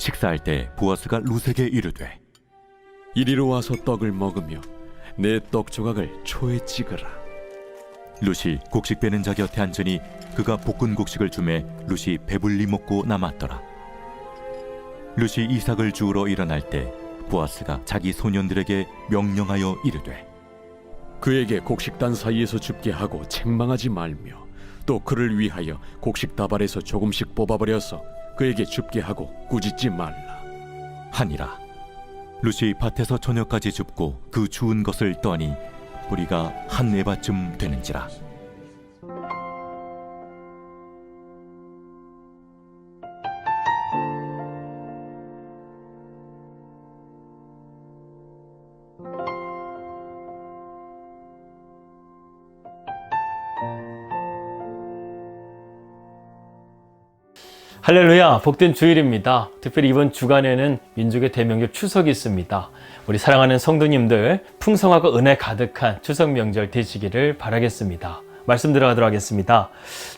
식사할 때 보아스가 룻에게 이르되 이리로 와서 떡을 먹으며 내 떡 조각을 초에 찍으라. 룻이 곡식 빼는 자 곁에 앉으니 그가 볶은 곡식을 주매 룻이 배불리 먹고 남았더라. 룻이 이삭을 주우러 일어날 때 보아스가 자기 소년들에게 명령하여 이르되 그에게 곡식단 사이에서 줍게 하고 책망하지 말며 또 그를 위하여 곡식 다발에서 조금씩 뽑아버려서 그에게 줍게 하고 꾸짖지 말라 하니라. 룻이 밭에서 저녁까지 줍고 그 주운 것을 떠니 뿌리가 한 에바쯤 되는지라. 할렐루야, 복된 주일입니다. 특별히 이번 주간에는 민족의 대명절 추석이 있습니다. 우리 사랑하는 성도님들 풍성하고 은혜 가득한 추석 명절 되시기를 바라겠습니다. 말씀 들어가도록 하겠습니다.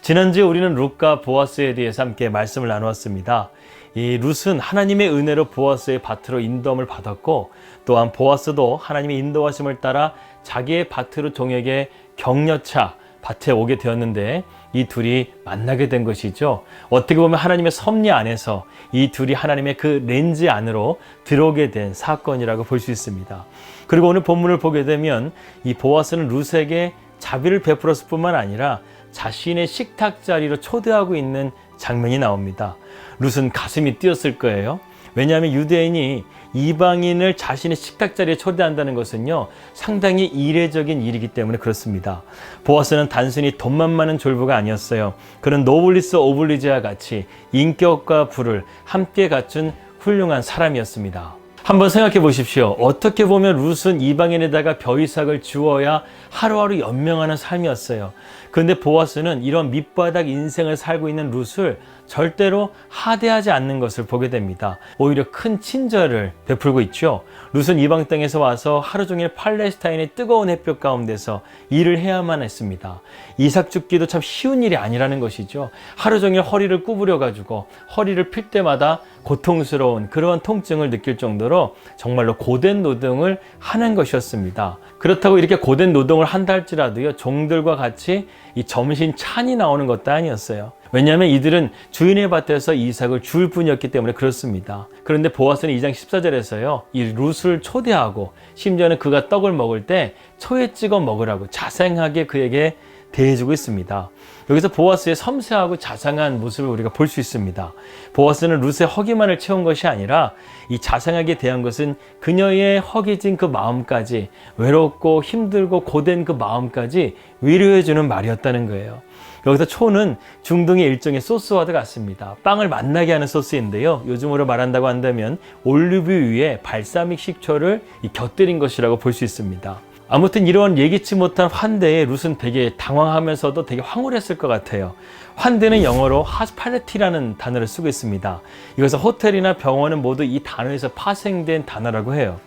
지난주에 우리는 룻과 보아스에 대해서 함께 말씀을 나누었습니다. 이 룻은 하나님의 은혜로 보아스의 밭으로 인도함을 받았고, 또한 보아스도 하나님의 인도하심을 따라 자기의 밭으로 종에게 격려차 밭에 오게 되었는데, 이 둘이 만나게 된 것이죠. 어떻게 보면 하나님의 섭리 안에서 이 둘이 하나님의 그 렌즈 안으로 들어오게 된 사건이라고 볼 수 있습니다. 그리고 오늘 본문을 보게 되면 이 보아스는 룻에게 자비를 베풀었을 뿐만 아니라 자신의 식탁 자리로 초대하고 있는 장면이 나옵니다. 룻은 가슴이 뛰었을 거예요. 왜냐하면 유대인이 이방인을 자신의 식탁 자리에 초대한다는 것은요, 상당히 이례적인 일이기 때문에 그렇습니다. 보아스는 단순히 돈만 많은 졸부가 아니었어요. 그는 노블리스 오블리제와 같이 인격과 부를 함께 갖춘 훌륭한 사람이었습니다. 한번 생각해 보십시오. 어떻게 보면 룻은 이방인에다가 벼이삭을 주어야 하루하루 연명하는 삶이었어요. 그런데 보아스는 이런 밑바닥 인생을 살고 있는 룻을 절대로 하대하지 않는 것을 보게 됩니다. 오히려 큰 친절을 베풀고 있죠. 룻은 이방 땅에서 와서 하루 종일 팔레스타인의 뜨거운 햇볕 가운데서 일을 해야만 했습니다. 이삭 줍기도 참 쉬운 일이 아니라는 것이죠. 하루 종일 허리를 구부려 가지고 허리를 필 때마다 고통스러운 그러한 통증을 느낄 정도로 정말로 고된 노동을 하는 것이었습니다. 그렇다고 이렇게 고된 노동을 한다 할지라도요, 종들과 같이 이 점심 찬이 나오는 것도 아니었어요. 왜냐하면 이들은 주인의 밭에서 이삭을 줄 뿐이었기 때문에 그렇습니다. 그런데 보아스는 2장 14절에서요, 이 룻을 초대하고 심지어는 그가 떡을 먹을 때 초에 찍어 먹으라고 자상하게 그에게 대해주고 있습니다. 여기서 보아스의 섬세하고 자상한 모습을 우리가 볼 수 있습니다. 보아스는 룻의 허기만을 채운 것이 아니라 이 자상하게 대한 것은 그녀의 허기진 그 마음까지, 외롭고 힘들고 고된 그 마음까지 위로해주는 말이었다는 거예요. 여기서 초는 중동의 일종의 소스와도 같습니다. 빵을 맛나게 하는 소스인데요, 요즘으로 말한다고 한다면 올리브 위에 발사믹 식초를 곁들인 것이라고 볼 수 있습니다. 아무튼 이런 예기치 못한 환대에 룻은 되게 당황하면서도 되게 황홀했을 것 같아요. 환대는 영어로 hospitality라는 단어를 쓰고 있습니다. 이것은 호텔이나 병원은 모두 이 단어에서 파생된 단어라고 해요.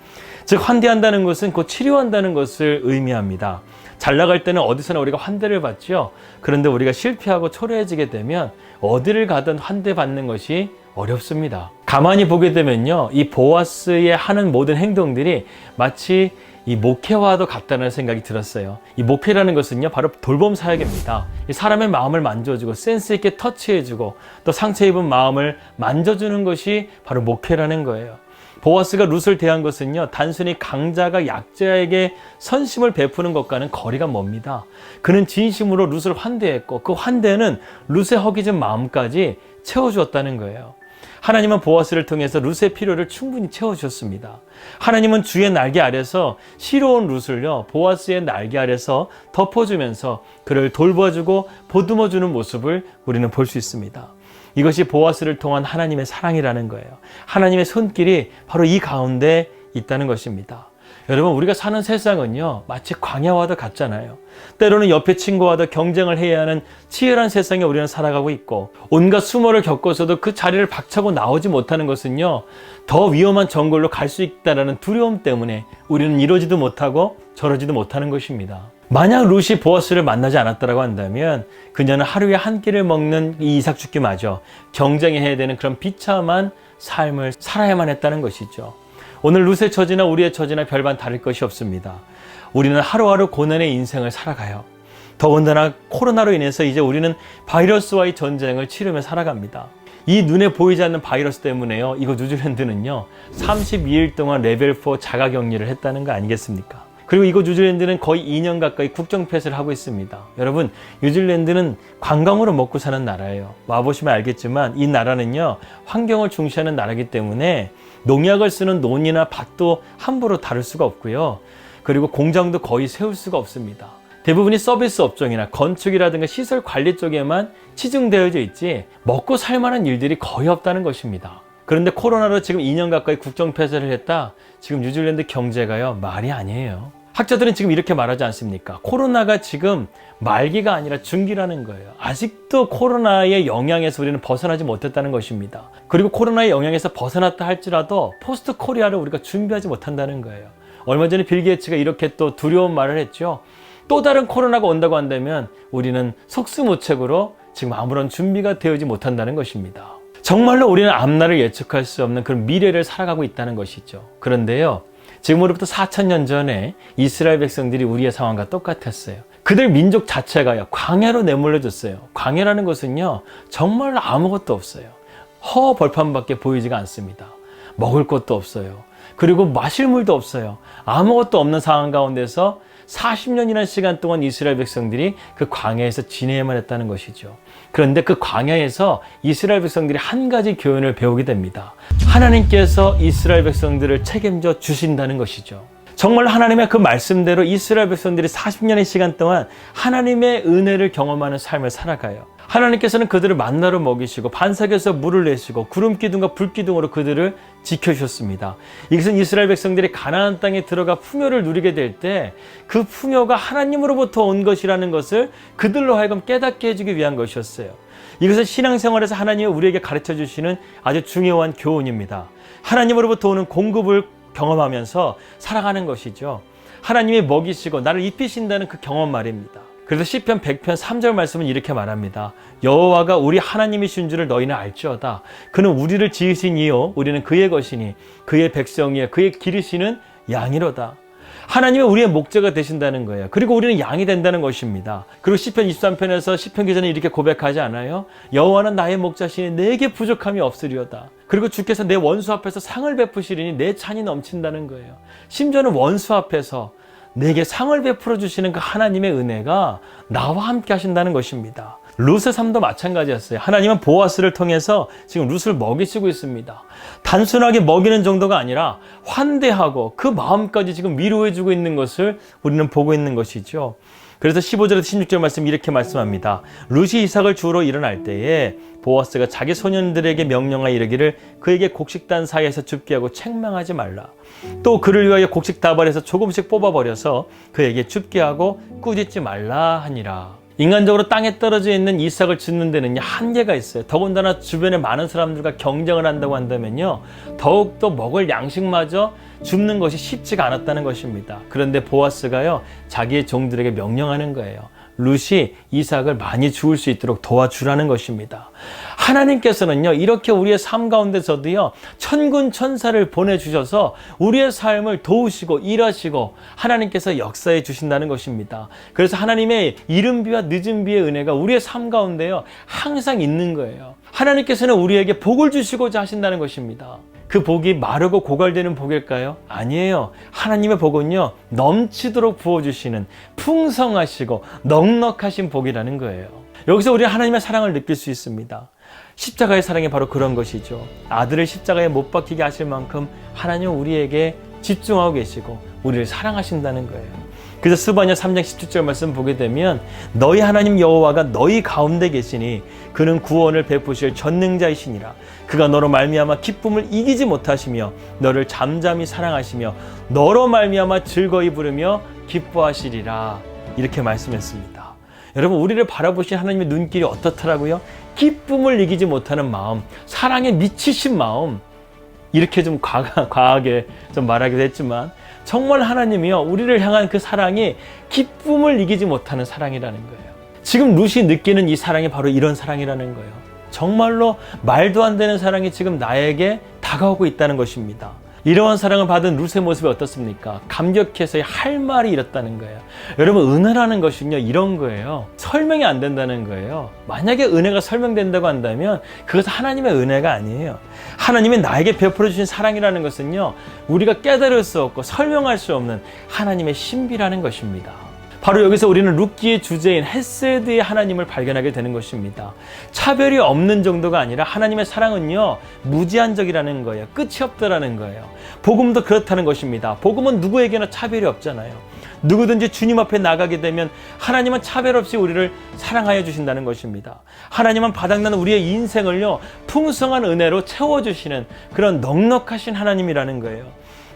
즉, 환대한다는 것은 곧 치료한다는 것을 의미합니다. 잘 나갈 때는 어디서나 우리가 환대를 받죠. 그런데 우리가 실패하고 초라해지게 되면 어디를 가든 환대받는 것이 어렵습니다. 가만히 보게 되면요, 이 보아스의 하는 모든 행동들이 마치 이 목회와도 같다는 생각이 들었어요. 이 목회라는 것은요, 바로 돌봄 사역입니다. 이 사람의 마음을 만져주고 센스 있게 터치해주고 또 상처 입은 마음을 만져주는 것이 바로 목회라는 거예요. 보아스가 룻을 대한 것은요, 단순히 강자가 약자에게 선심을 베푸는 것과는 거리가 멉니다. 그는 진심으로 룻을 환대했고 그 환대는 룻의 허기진 마음까지 채워주었다는 거예요. 하나님은 보아스를 통해서 룻의 필요를 충분히 채워주셨습니다. 하나님은 주의 날개 아래서 시로운 룻을요, 보아스의 날개 아래서 덮어주면서 그를 돌봐주고 보듬어주는 모습을 우리는 볼 수 있습니다. 이것이 보아스를 통한 하나님의 사랑이라는 거예요. 하나님의 손길이 바로 이 가운데 있다는 것입니다. 여러분, 우리가 사는 세상은요, 마치 광야와도 같잖아요. 때로는 옆에 친구와도 경쟁을 해야 하는 치열한 세상에 우리는 살아가고 있고, 온갖 수모를 겪어서도 그 자리를 박차고 나오지 못하는 것은요, 더 위험한 정글로 갈 수 있다는 두려움 때문에 우리는 이러지도 못하고 저러지도 못하는 것입니다. 만약 룻이 보아스를 만나지 않았다고 한다면 그녀는 하루에 한 끼를 먹는 이 이삭 죽기마저 경쟁해야 되는 그런 비참한 삶을 살아야만 했다는 것이죠. 오늘 룻의 처지나 우리의 처지나 별반 다를 것이 없습니다. 우리는 하루하루 고난의 인생을 살아가요. 더군다나 코로나로 인해서 이제 우리는 바이러스와의 전쟁을 치르며 살아갑니다. 이 눈에 보이지 않는 바이러스 때문에요. 이거 뉴질랜드는요, 32일 동안 레벨 4 자가격리를 했다는 거 아니겠습니까? 그리고 이거 뉴질랜드는 거의 2년 가까이 국정 폐쇄를 하고 있습니다. 여러분, 뉴질랜드는 관광으로 먹고 사는 나라예요. 와보시면 알겠지만 이 나라는요, 환경을 중시하는 나라이기 때문에 농약을 쓰는 논이나 밭도 함부로 다룰 수가 없고요. 그리고 공장도 거의 세울 수가 없습니다. 대부분이 서비스 업종이나 건축이라든가 시설 관리 쪽에만 치중되어져 있지 먹고 살 만한 일들이 거의 없다는 것입니다. 그런데 코로나로 지금 2년 가까이 국정 폐쇄를 했다? 지금 뉴질랜드 경제가요, 말이 아니에요. 학자들은 지금 이렇게 말하지 않습니까? 코로나가 지금 말기가 아니라 중기라는 거예요. 아직도 코로나의 영향에서 우리는 벗어나지 못했다는 것입니다. 그리고 코로나의 영향에서 벗어났다 할지라도 포스트 코리아를 우리가 준비하지 못한다는 거예요. 얼마 전에 빌 게이츠가 이렇게 또 두려운 말을 했죠. 또 다른 코로나가 온다고 한다면 우리는 속수무책으로 지금 아무런 준비가 되어지 못한다는 것입니다. 정말로 우리는 앞날을 예측할 수 없는 그런 미래를 살아가고 있다는 것이죠. 그런데요, 지금으로부터 4,000년 전에 이스라엘 백성들이 우리의 상황과 똑같았어요. 그들 민족 자체가요, 광야로 내몰려졌어요. 광야라는 것은요, 정말 아무것도 없어요. 벌판밖에 보이지가 않습니다. 먹을 것도 없어요. 그리고 마실 물도 없어요. 아무것도 없는 상황 가운데서 40년이라는 시간 동안 이스라엘 백성들이 그 광야에서 지내야만 했다는 것이죠. 그런데 그 광야에서 이스라엘 백성들이 한 가지 교훈을 배우게 됩니다. 하나님께서 이스라엘 백성들을 책임져 주신다는 것이죠. 정말 하나님의 그 말씀대로 이스라엘 백성들이 40년의 시간 동안 하나님의 은혜를 경험하는 삶을 살아가요. 하나님께서는 그들을 만나로 먹이시고 반석에서 물을 내시고 구름기둥과 불기둥으로 그들을 지켜주셨습니다. 이것은 이스라엘 백성들이 가나안 땅에 들어가 풍요를 누리게 될 때 그 풍요가 하나님으로부터 온 것이라는 것을 그들로 하여금 깨닫게 해주기 위한 것이었어요. 이것은 신앙생활에서 하나님이 우리에게 가르쳐 주시는 아주 중요한 교훈입니다. 하나님으로부터 오는 공급을 경험하면서 살아가는 것이죠. 하나님이 먹이시고 나를 입히신다는 그 경험 말입니다. 그래서 시편 100편 3절 말씀은 이렇게 말합니다. 여호와가 우리 하나님이신 줄을 너희는 알지어다. 그는 우리를 지으신 이요 우리는 그의 것이니 그의 백성이여 그의 기르시는 양이로다. 하나님이 우리의 목자가 되신다는 거예요. 그리고 우리는 양이 된다는 것입니다. 그리고 시편 23편에서 시편 기자는 이렇게 고백하지 않아요? 여호와는 나의 목자시니 내게 부족함이 없으리로다. 그리고 주께서 내 원수 앞에서 상을 베푸시리니 내 찬이 넘친다는 거예요. 심지어는 원수 앞에서 내게 상을 베풀어 주시는 그 하나님의 은혜가 나와 함께 하신다는 것입니다. 룻의 삶도 마찬가지였어요. 하나님은 보아스를 통해서 지금 룻을 먹이시고 있습니다. 단순하게 먹이는 정도가 아니라 환대하고 그 마음까지 지금 위로해 주고 있는 것을 우리는 보고 있는 것이죠. 그래서 15절에서 16절 말씀 이렇게 말씀합니다. 룻이 이삭을 주우러 일어날 때에 보아스가 자기 소년들에게 명령하여 이르기를 그에게 곡식단 사이에서 줍게 하고 책망하지 말라. 또 그를 위하여 곡식 다발에서 조금씩 뽑아버려서 그에게 줍게 하고 꾸짖지 말라 하니라. 인간적으로 땅에 떨어져 있는 이삭을 줍는 데는 한계가 있어요. 더군다나 주변에 많은 사람들과 경쟁을 한다고 한다면요, 더욱더 먹을 양식마저 줍는 것이 쉽지가 않았다는 것입니다. 그런데 보아스가요, 자기의 종들에게 명령하는 거예요. 룻이 이삭을 많이 주울 수 있도록 도와주라는 것입니다. 하나님께서는요, 이렇게 우리의 삶 가운데서도요, 천군 천사를 보내주셔서 우리의 삶을 도우시고 일하시고 하나님께서 역사해 주신다는 것입니다. 그래서 하나님의 이른 비와 늦은 비의 은혜가 우리의 삶 가운데요, 항상 있는 거예요. 하나님께서는 우리에게 복을 주시고자 하신다는 것입니다. 그 복이 마르고 고갈되는 복일까요? 아니에요. 하나님의 복은요, 넘치도록 부어주시는 풍성하시고 넉넉하신 복이라는 거예요. 여기서 우리는 하나님의 사랑을 느낄 수 있습니다. 십자가의 사랑이 바로 그런 것이죠. 아들을 십자가에 못 박히게 하실 만큼 하나님은 우리에게 집중하고 계시고 우리를 사랑하신다는 거예요. 그래서 스바냐 3장 17절 말씀 보게 되면 너희 하나님 여호와가 너희 가운데 계시니 그는 구원을 베푸실 전능자이시니라. 그가 너로 말미암아 기쁨을 이기지 못하시며 너를 잠잠히 사랑하시며 너로 말미암아 즐거이 부르며 기뻐하시리라. 이렇게 말씀했습니다. 여러분, 우리를 바라보신 하나님의 눈길이 어떻더라고요? 기쁨을 이기지 못하는 마음, 사랑에 미치신 마음. 이렇게 좀 과하게 좀 말하기도 했지만 정말 하나님이요, 우리를 향한 그 사랑이 기쁨을 이기지 못하는 사랑이라는 거예요. 지금 룻이 느끼는 이 사랑이 바로 이런 사랑이라는 거예요. 정말로 말도 안 되는 사랑이 지금 나에게 다가오고 있다는 것입니다. 이러한 사랑을 받은 룻의 모습이 어떻습니까? 감격해서 할 말이 이렇다는 거예요. 여러분, 은혜라는 것은요, 이런 거예요. 설명이 안 된다는 거예요. 만약에 은혜가 설명된다고 한다면 그것은 하나님의 은혜가 아니에요. 하나님이 나에게 베풀어 주신 사랑이라는 것은요, 우리가 깨달을 수 없고 설명할 수 없는 하나님의 신비라는 것입니다. 바로 여기서 우리는 룻기의 주제인 헤세드의 하나님을 발견하게 되는 것입니다. 차별이 없는 정도가 아니라 하나님의 사랑은요, 무제한적이라는 거예요. 끝이 없다라는 거예요. 복음도 그렇다는 것입니다. 복음은 누구에게나 차별이 없잖아요. 누구든지 주님 앞에 나가게 되면 하나님은 차별 없이 우리를 사랑하여 주신다는 것입니다. 하나님은 바닥난 우리의 인생을요, 풍성한 은혜로 채워주시는 그런 넉넉하신 하나님이라는 거예요.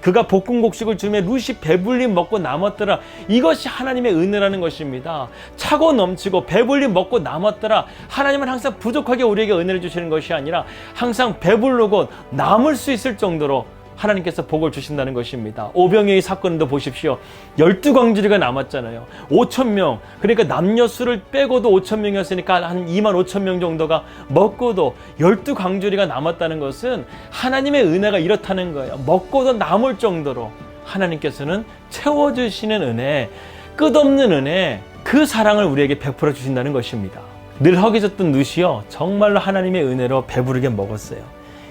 그가 볶은 곡식을 주며 룻이 배불리 먹고 남았더라. 이것이 하나님의 은혜라는 것입니다. 차고 넘치고 배불리 먹고 남았더라. 하나님은 항상 부족하게 우리에게 은혜를 주시는 것이 아니라 항상 배부르고 남을 수 있을 정도로 하나님께서 복을 주신다는 것입니다. 오병이의 사건도 보십시오. 12광주리가 남았잖아요. 5,000명. 그러니까 남녀 수를 빼고도 5,000명이었으니까 한 25,000명 정도가 먹고도 12광주리가 남았다는 것은 하나님의 은혜가 이렇다는 거예요. 먹고도 남을 정도로 하나님께서는 채워주시는 은혜, 끝없는 은혜, 그 사랑을 우리에게 베풀어 주신다는 것입니다. 늘 허기졌던 룻이요, 정말로 하나님의 은혜로 배부르게 먹었어요.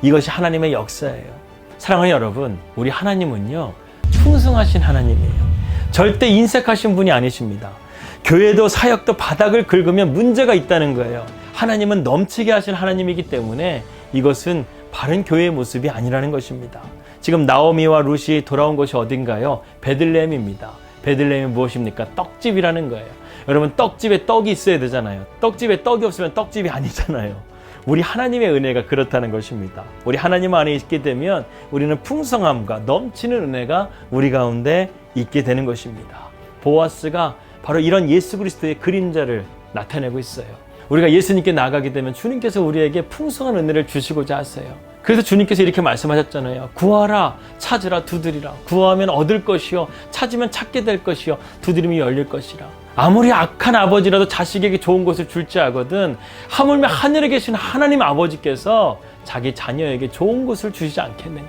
이것이 하나님의 역사예요. 사랑하는 여러분, 우리 하나님은요, 풍성하신 하나님이에요. 절대 인색하신 분이 아니십니다. 교회도 사역도 바닥을 긁으면 문제가 있다는 거예요. 하나님은 넘치게 하신 하나님이기 때문에 이것은 바른 교회의 모습이 아니라는 것입니다. 지금 나오미와 룻이 돌아온 곳이 어딘가요? 베들레헴입니다. 베들레헴이 무엇입니까? 떡집이라는 거예요. 여러분, 떡집에 떡이 있어야 되잖아요. 떡집에 떡이 없으면 떡집이 아니잖아요. 우리 하나님의 은혜가 그렇다는 것입니다. 우리 하나님 안에 있게 되면 우리는 풍성함과 넘치는 은혜가 우리 가운데 있게 되는 것입니다. 보아스가 바로 이런 예수 그리스도의 그림자를 나타내고 있어요. 우리가 예수님께 나가게 되면 주님께서 우리에게 풍성한 은혜를 주시고자 하세요. 그래서 주님께서 이렇게 말씀하셨잖아요. 구하라, 찾으라, 두드리라. 구하면 얻을 것이요, 찾으면 찾게 될 것이요, 두드리면 열릴 것이라. 아무리 악한 아버지라도 자식에게 좋은 것을 줄지 알거든 하물며 하늘에 계신 하나님 아버지께서 자기 자녀에게 좋은 것을 주시지 않겠느냐.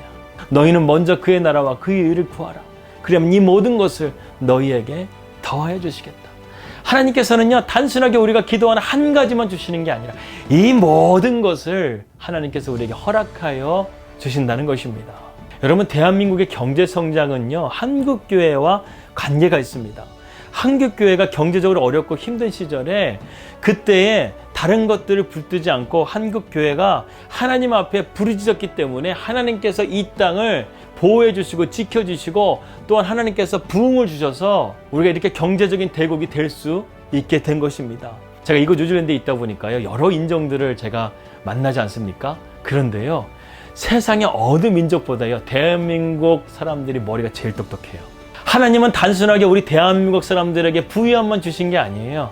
너희는 먼저 그의 나라와 그의 의를 구하라. 그러면 이 모든 것을 너희에게 더하여 주시겠다. 하나님께서는요, 단순하게 우리가 기도하는 한 가지만 주시는 게 아니라 이 모든 것을 하나님께서 우리에게 허락하여 주신다는 것입니다. 여러분, 대한민국의 경제 성장은요, 한국교회와 관계가 있습니다. 한국교회가 경제적으로 어렵고 힘든 시절에 그때에 다른 것들을 붙들지 않고 한국교회가 하나님 앞에 부르짖었기 때문에 하나님께서 이 땅을 보호해 주시고 지켜주시고 또한 하나님께서 부흥을 주셔서 우리가 이렇게 경제적인 대국이 될 수 있게 된 것입니다. 제가 이곳 뉴질랜드에 있다 보니까요, 여러 인종들을 제가 만나지 않습니까? 그런데요, 세상의 어느 민족보다요, 대한민국 사람들이 머리가 제일 똑똑해요. 하나님은 단순하게 우리 대한민국 사람들에게 부유함만 주신 게 아니에요.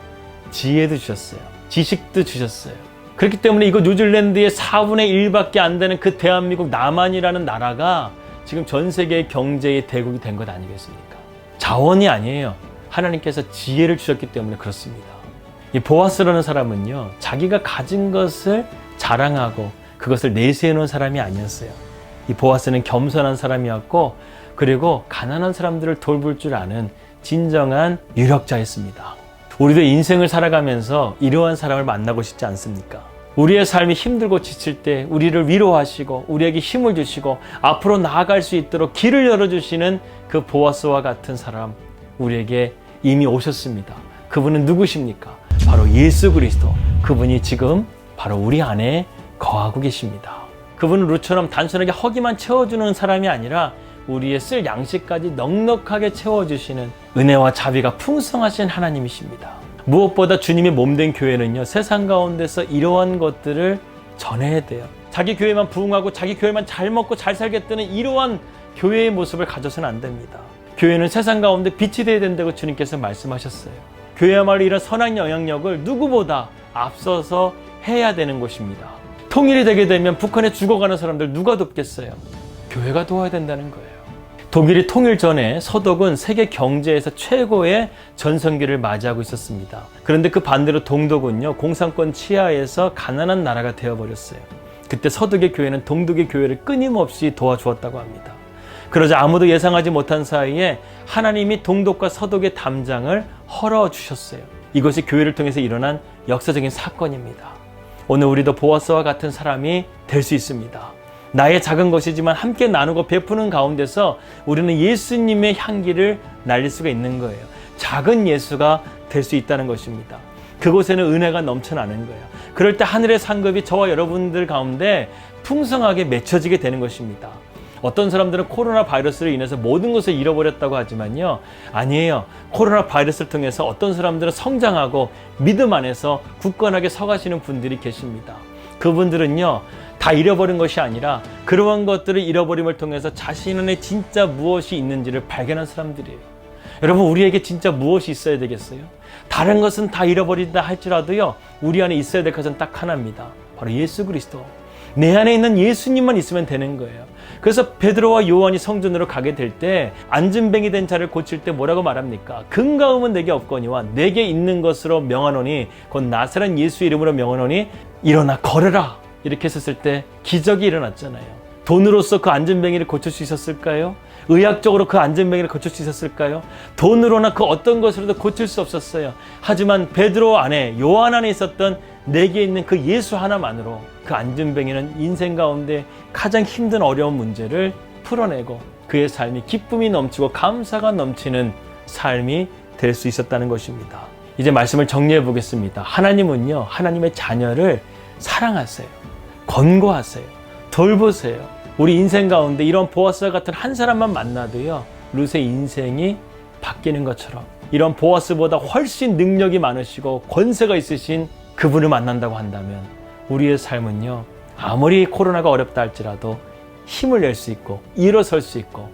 지혜도 주셨어요. 지식도 주셨어요. 그렇기 때문에 이거 뉴질랜드의 4분의 1밖에 안 되는 그 대한민국 남한이라는 나라가 지금 전 세계의 경제의 대국이 된 것 아니겠습니까? 자원이 아니에요. 하나님께서 지혜를 주셨기 때문에 그렇습니다. 이 보아스라는 사람은요, 자기가 가진 것을 자랑하고 그것을 내세우는 사람이 아니었어요. 이 보아스는 겸손한 사람이었고 그리고 가난한 사람들을 돌볼 줄 아는 진정한 유력자였습니다. 우리도 인생을 살아가면서 이러한 사람을 만나고 싶지 않습니까? 우리의 삶이 힘들고 지칠 때 우리를 위로하시고 우리에게 힘을 주시고 앞으로 나아갈 수 있도록 길을 열어주시는 그 보아스와 같은 사람, 우리에게 이미 오셨습니다. 그분은 누구십니까? 바로 예수 그리스도. 그분이 지금 바로 우리 안에 거하고 계십니다. 그분은 룻처럼 단순하게 허기만 채워주는 사람이 아니라 우리의 쓸 양식까지 넉넉하게 채워주시는 은혜와 자비가 풍성하신 하나님이십니다. 무엇보다 주님의 몸된 교회는요, 세상 가운데서 이러한 것들을 전해야 돼요. 자기 교회만 부흥하고 자기 교회만 잘 먹고 잘 살겠다는 이러한 교회의 모습을 가져서는 안 됩니다. 교회는 세상 가운데 빛이 되어야 된다고 주님께서 말씀하셨어요. 교회야말로 이런 선한 영향력을 누구보다 앞서서 해야 되는 것입니다. 통일이 되게 되면 북한에 죽어가는 사람들 누가 돕겠어요? 교회가 도와야 된다는 거예요. 독일이 통일 전에 서독은 세계 경제에서 최고의 전성기를 맞이하고 있었습니다. 그런데 그 반대로 동독은요, 공산권 치하에서 가난한 나라가 되어버렸어요. 그때 서독의 교회는 동독의 교회를 끊임없이 도와주었다고 합니다. 그러자 아무도 예상하지 못한 사이에 하나님이 동독과 서독의 담장을 헐어주셨어요. 이것이 교회를 통해서 일어난 역사적인 사건입니다. 오늘 우리도 보아스와 같은 사람이 될 수 있습니다. 나의 작은 것이지만 함께 나누고 베푸는 가운데서 우리는 예수님의 향기를 날릴 수가 있는 거예요. 작은 예수가 될 수 있다는 것입니다. 그곳에는 은혜가 넘쳐나는 거예요. 그럴 때 하늘의 상급이 저와 여러분들 가운데 풍성하게 맺혀지게 되는 것입니다. 어떤 사람들은 코로나 바이러스로 인해서 모든 것을 잃어버렸다고 하지만요, 아니에요. 코로나 바이러스를 통해서 어떤 사람들은 성장하고 믿음 안에서 굳건하게 서가시는 분들이 계십니다. 그분들은요, 다 잃어버린 것이 아니라 그러한 것들을 잃어버림을 통해서 자신 안에 진짜 무엇이 있는지를 발견한 사람들이에요. 여러분, 우리에게 진짜 무엇이 있어야 되겠어요? 다른 것은 다 잃어버린다 할지라도요, 우리 안에 있어야 될 것은 딱 하나입니다. 바로 예수 그리스도. 내 안에 있는 예수님만 있으면 되는 거예요. 그래서 베드로와 요한이 성전으로 가게 될 때 안진뱅이 된 자를 고칠 때 뭐라고 말합니까? 금가음은 내게 없거니와 내게 있는 것으로 명하노니 곧 나사렛 예수 이름으로 명하노니 일어나 걸으라. 이렇게 했었을 때 기적이 일어났잖아요. 돈으로서 그 안진뱅이를 고칠 수 있었을까요? 의학적으로 그 안진뱅이를 고칠 수 있었을까요? 돈으로나 그 어떤 것으로도 고칠 수 없었어요. 하지만 베드로 안에, 요한 안에 있었던 내게 있는 그 예수 하나만으로 그 안진뱅이는 인생 가운데 가장 힘든 어려운 문제를 풀어내고 그의 삶이 기쁨이 넘치고 감사가 넘치는 삶이 될 수 있었다는 것입니다. 이제 말씀을 정리해 보겠습니다. 하나님은요, 하나님의 자녀를 사랑하세요. 권고하세요. 돌보세요. 우리 인생 가운데 이런 보아스와 같은 한 사람만 만나도요, 룻의 인생이 바뀌는 것처럼 이런 보아스보다 훨씬 능력이 많으시고 권세가 있으신 그분을 만난다고 한다면 우리의 삶은요, 아무리 코로나가 어렵다 할지라도 힘을 낼 수 있고 일어설 수 있고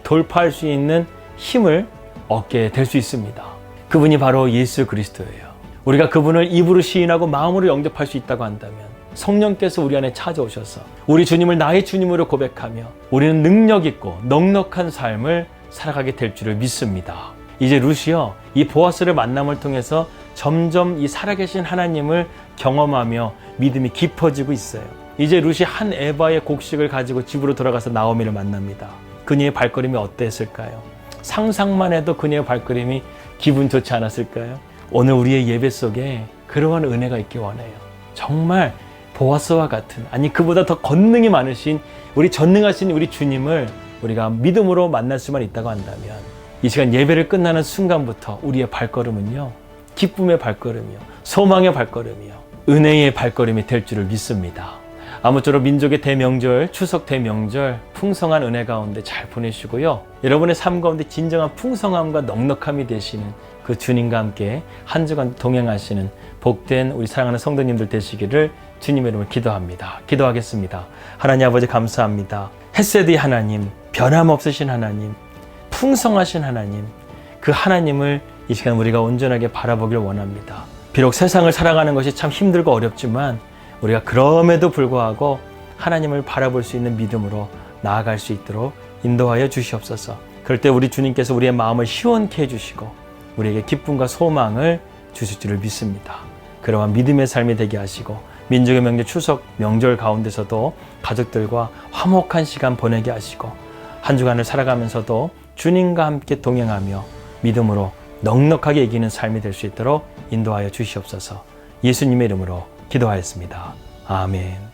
돌파할 수 있는 힘을 얻게 될 수 있습니다. 그분이 바로 예수 그리스도예요. 우리가 그분을 입으로 시인하고 마음으로 영접할 수 있다고 한다면 성령께서 우리 안에 찾아오셔서 우리 주님을 나의 주님으로 고백하며 우리는 능력 있고 넉넉한 삶을 살아가게 될 줄을 믿습니다. 이제 룻이요, 이 보아스를 만남을 통해서 점점 이 살아계신 하나님을 경험하며 믿음이 깊어지고 있어요. 이제 룻이 한 에바의 곡식을 가지고 집으로 돌아가서 나오미를 만납니다. 그녀의 발걸음이 어땠을까요? 상상만 해도 그녀의 발걸음이 기분 좋지 않았을까요? 오늘 우리의 예배 속에 그러한 은혜가 있기 원해요. 정말 보아스와 같은, 아니 그보다 더 권능이 많으신 우리 전능하신 우리 주님을 우리가 믿음으로 만날 수만 있다고 한다면 이 시간 예배를 끝나는 순간부터 우리의 발걸음은요, 기쁨의 발걸음이요, 소망의 발걸음이요, 은혜의 발걸음이 될 줄을 믿습니다. 아무쪼록 민족의 대명절, 추석 대명절 풍성한 은혜 가운데 잘 보내시고요. 여러분의 삶 가운데 진정한 풍성함과 넉넉함이 되시는 그 주님과 함께 한 주간 동행하시는 복된 우리 사랑하는 성도님들 되시기를 주님의 이름으로 기도합니다. 기도하겠습니다. 하나님 아버지 감사합니다. 헷세드의 하나님, 변함없으신 하나님, 풍성하신 하나님, 그 하나님을 이 시간 우리가 온전하게 바라보길 원합니다. 비록 세상을 살아가는 것이 참 힘들고 어렵지만 우리가 그럼에도 불구하고 하나님을 바라볼 수 있는 믿음으로 나아갈 수 있도록 인도하여 주시옵소서. 그럴 때 우리 주님께서 우리의 마음을 시원케 해주시고 우리에게 기쁨과 소망을 주실 줄을 믿습니다. 그러한 믿음의 삶이 되게 하시고 민족의 명절 추석 명절 가운데서도 가족들과 화목한 시간 보내게 하시고 한 주간을 살아가면서도 주님과 함께 동행하며 믿음으로 넉넉하게 이기는 삶이 될 수 있도록 인도하여 주시옵소서. 예수님의 이름으로 기도하였습니다. 아멘.